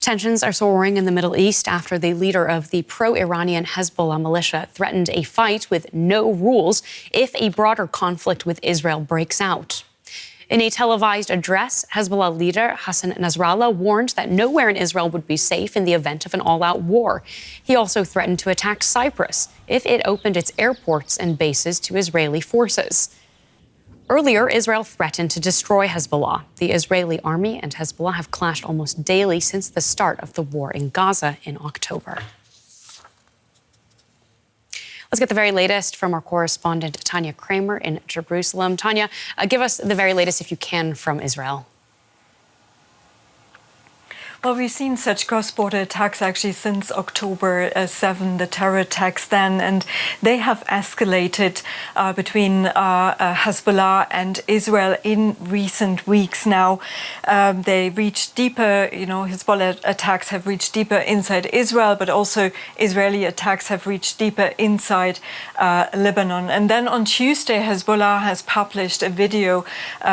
Tensions are soaring in the Middle East after the leader of the pro-Iranian Hezbollah militia threatened a fight with no rules if a broader conflict with Israel breaks out. In a televised address, Hezbollah leader Hassan Nasrallah warned that nowhere in Israel would be safe in the event of an all-out war. He also threatened to attack Cyprus if it opened its airports and bases to Israeli forces. Earlier, Israel threatened to destroy Hezbollah. The Israeli army and Hezbollah have clashed almost daily since the start of the war in Gaza in October. Let's get the very latest from our correspondent, Tania Krämer in Jerusalem. Tania, give us the very latest, if you can, from Israel. Well, we've seen such cross-border attacks actually since October 7, the terror attacks then, and they have escalated between Hezbollah and Israel in recent weeks now. They reached deeper, Hezbollah attacks have reached deeper inside Israel, but also Israeli attacks have reached deeper inside Lebanon. And then on Tuesday, Hezbollah has published a video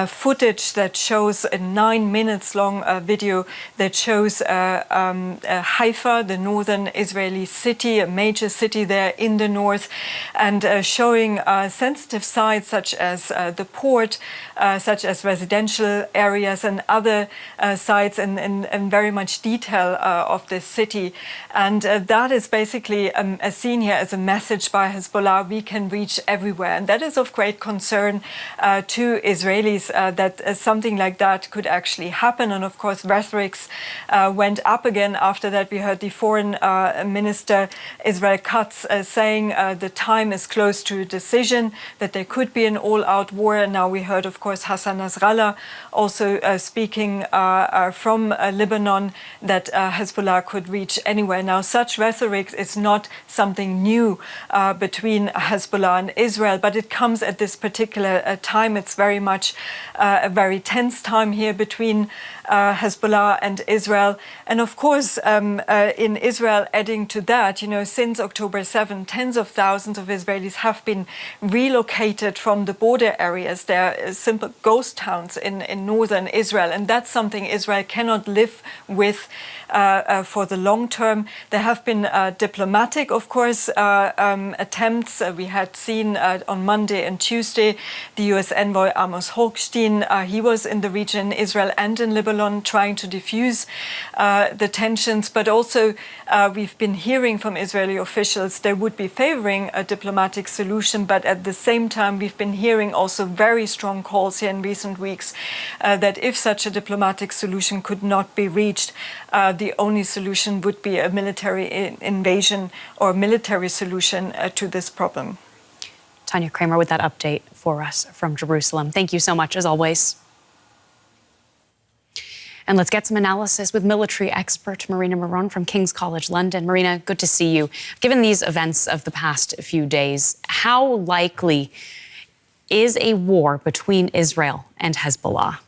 footage that shows a 9 minutes long video that shows Haifa, the northern Israeli city, a major city there in the north, and showing sensitive sites such as the port, such as residential areas and other sites in very much detail of this city. And that is basically seen here as a message by Hezbollah: we can reach everywhere. And that is of great concern to Israelis that something like that could actually happen. And of course, rhetorics went up again after that. We heard the foreign minister, Israel Katz, saying the time is close to a decision, that there could be an all-out war. And now we heard, of course, Hassan Nasrallah also speaking from Lebanon, that Hezbollah could reach anywhere. Now, such rhetoric is not something new between Hezbollah and Israel, but it comes at this particular time. It's very much a very tense time here between Hezbollah and Israel. And of course, in Israel, adding to that, since October 7, tens of thousands of Israelis have been relocated from the border areas. There are simple ghost towns in northern Israel, and that's something Israel cannot live with for the long term. There have been diplomatic, of course, attempts. We had seen on Monday and Tuesday the U.S. envoy Amos Hochstein. He was in the region, Israel and in Lebanon, trying to diffuse the tensions. But also we've been hearing from Israeli officials they would be favoring a diplomatic solution. But at the same time, we've been hearing also very strong calls here in recent weeks that if such a diplomatic solution could not be reached, the only solution would be a military invasion or military solution to this problem. Tania Krämer with that update for us from Jerusalem. Thank you so much, as always. And let's get some analysis with military expert Marina Miron from King's College London. Marina, good to see you. Given these events of the past few days, how likely is a war between Israel and Hezbollah?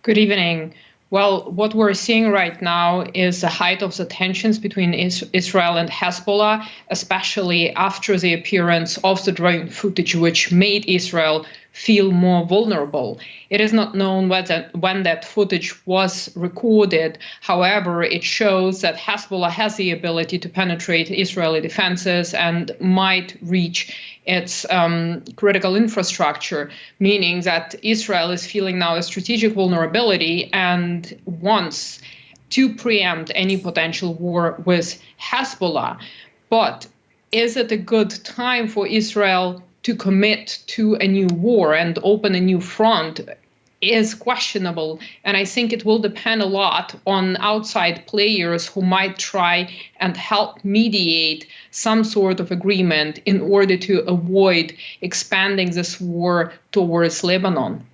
Good evening. Well, what we're seeing right now is the height of the tensions between Israel and Hezbollah, especially after the appearance of the drone footage, which made Israel feel more vulnerable. It is not known when that footage was recorded. However, it shows that Hezbollah has the ability to penetrate Israeli defenses and might reach its critical infrastructure, meaning that Israel is feeling now a strategic vulnerability and wants to preempt any potential war with Hezbollah. But is it a good time for Israel to commit to a new war and open a new front? Is questionable, and I think it will depend a lot on outside players who might try and help mediate some sort of agreement in order to avoid expanding this war towards Lebanon.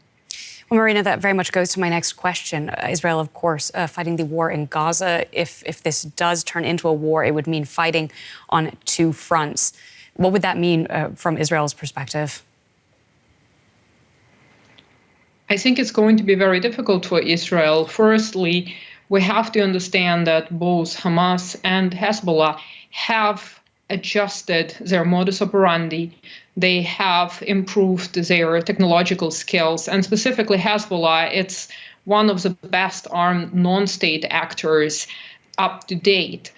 Well, Marina, that very much goes to my next question. Israel, of course, fighting the war in Gaza. If this does turn into a war, it would mean fighting on two fronts. What would that mean from Israel's perspective? I think it's going to be very difficult for Israel. Firstly, we have to understand that both Hamas and Hezbollah have adjusted their modus operandi. They have improved their technological skills, and specifically Hezbollah, it's one of the best armed non-state actors up to date.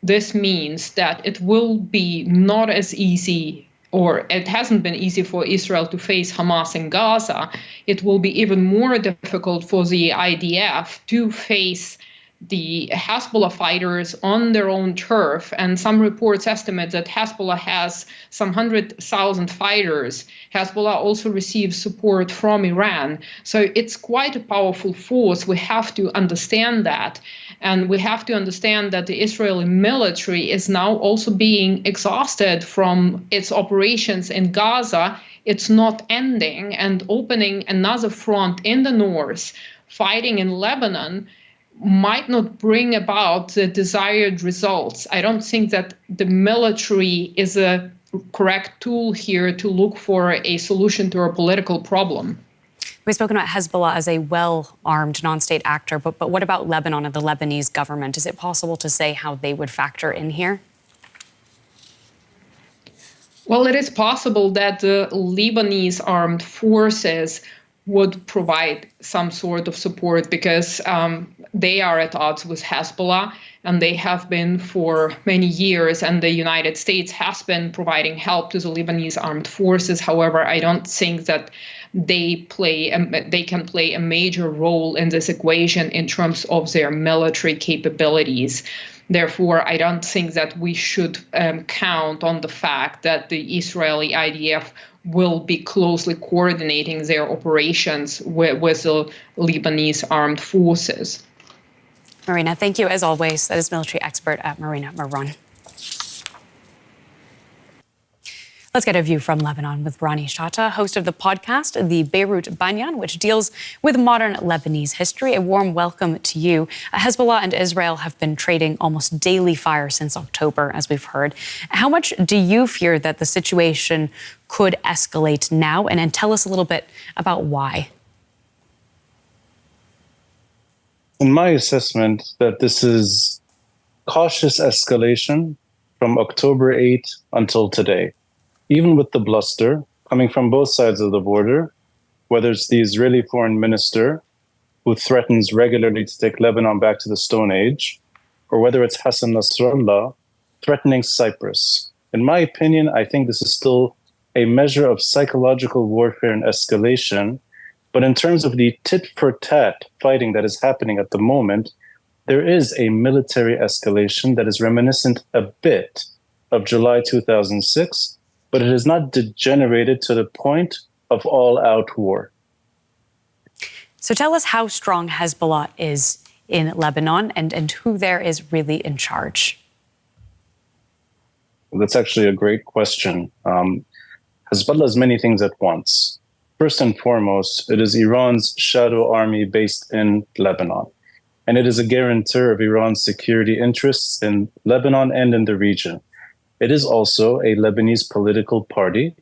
This means that it will be not as easy, or it hasn't been easy for Israel to face Hamas in Gaza. It will be even more difficult for the IDF to face the Hezbollah fighters on their own turf. And some reports estimate that Hezbollah has some 100,000 fighters. Hezbollah also receives support from Iran. So it's quite a powerful force. We have to understand that. And we have to understand that the Israeli military is now also being exhausted from its operations in Gaza. It's not ending, and opening another front in the north, fighting in Lebanon, might not bring about the desired results. I don't think that the military is a correct tool here to look for a solution to our political problem. We've spoken about Hezbollah as a well-armed non-state actor, but what about Lebanon and the Lebanese government? Is it possible to say how they would factor in here? Well, it is possible that the Lebanese armed forces would provide some sort of support because they are at odds with Hezbollah, and they have been for many years, and the United States has been providing help to the Lebanese armed forces. However, I don't think that they can play a major role in this equation in terms of their military capabilities. Therefore, I don't think that we should count on the fact that the Israeli IDF will be closely coordinating their operations with the Lebanese armed forces. Marina, thank you as always. That is military expert at Marina, Miron. Let's get a view from Lebanon with Ronnie Chatah, host of the podcast, The Beirut Banyan, which deals with modern Lebanese history. A warm welcome to you. Hezbollah and Israel have been trading almost daily fire since October, as we've heard. How much do you fear that the situation could escalate now? And tell us a little bit about why. In my assessment, that this is cautious escalation from October 8 until today. Even with the bluster coming from both sides of the border, whether it's the Israeli foreign minister who threatens regularly to take Lebanon back to the Stone Age, or whether it's Hassan Nasrallah threatening Cyprus. In my opinion, I think this is still a measure of psychological warfare and escalation. But in terms of the tit-for-tat fighting that is happening at the moment, there is a military escalation that is reminiscent a bit of July 2006, but it has not degenerated to the point of all-out war. So tell us how strong Hezbollah is in Lebanon and who there is really in charge. That's actually a great question. Hezbollah is many things at once. First and foremost, it is Iran's shadow army based in Lebanon, and it is a guarantor of Iran's security interests in Lebanon and in the region. It is also a Lebanese political party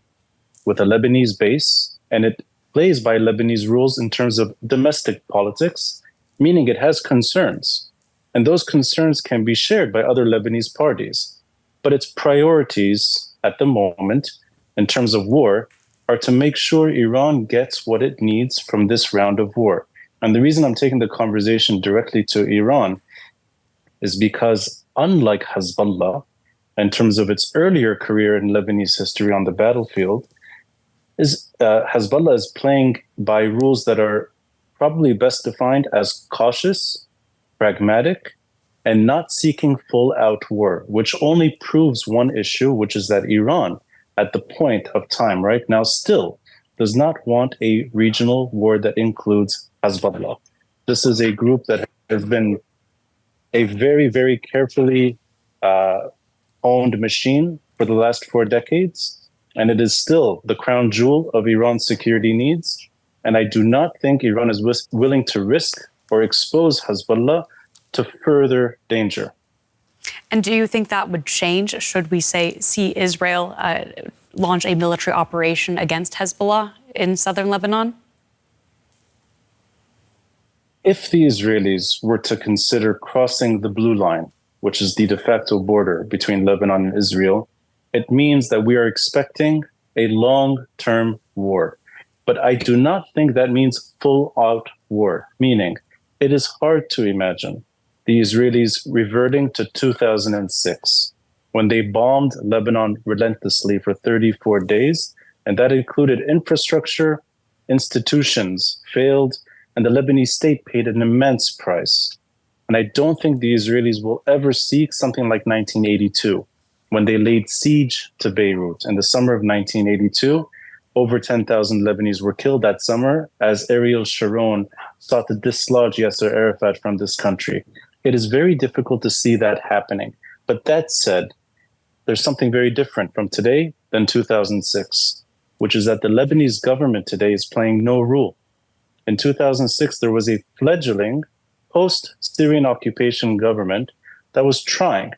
with a Lebanese base, and it plays by Lebanese rules in terms of domestic politics, meaning it has concerns. And those concerns can be shared by other Lebanese parties. But its priorities at the moment, in terms of war, are to make sure Iran gets what it needs from this round of war. And the reason I'm taking the conversation directly to Iran is because, unlike Hezbollah, in terms of its earlier career in Lebanese history on the battlefield, Hezbollah is playing by rules that are probably best defined as cautious, pragmatic, and not seeking full-out war, which only proves one issue, which is that Iran, at the point of time right now, still does not want a regional war that includes Hezbollah. This is a group that has been a very, very carefully owned machine for the last 4 decades, and it is still the crown jewel of Iran's security needs. And I do not think Iran is willing to risk or expose Hezbollah to further danger. And do you think that would change should we see Israel launch a military operation against Hezbollah in southern Lebanon? If the Israelis were to consider crossing the blue line, which is the de facto border between Lebanon and Israel, it means that we are expecting a long-term war. But I do not think that means full-out war, meaning it is hard to imagine the Israelis reverting to 2006, when they bombed Lebanon relentlessly for 34 days, and that included infrastructure, institutions failed, and the Lebanese state paid an immense price. And I don't think the Israelis will ever seek something like 1982, when they laid siege to Beirut. In the summer of 1982, over 10,000 Lebanese were killed that summer as Ariel Sharon sought to dislodge Yasser Arafat from this country. It is very difficult to see that happening. But that said, there's something very different from today than 2006, which is that the Lebanese government today is playing no role. In 2006, there was a fledgling post-Syrian occupation government that was trying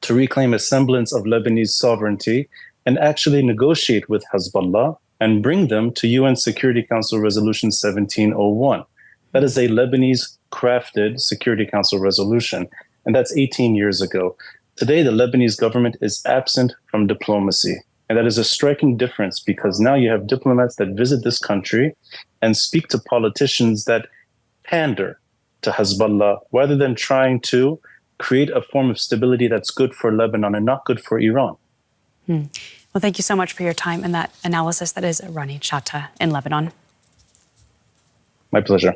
to reclaim a semblance of Lebanese sovereignty and actually negotiate with Hezbollah and bring them to UN Security Council Resolution 1701. That is a Lebanese-crafted Security Council resolution, and that's 18 years ago. Today, the Lebanese government is absent from diplomacy, and that is a striking difference because now you have diplomats that visit this country and speak to politicians that pander to Hezbollah rather than trying to create a form of stability that's good for Lebanon and not good for Iran. Well, thank you so much for your time and that analysis. That is Ronnie Chatah in Lebanon. My pleasure.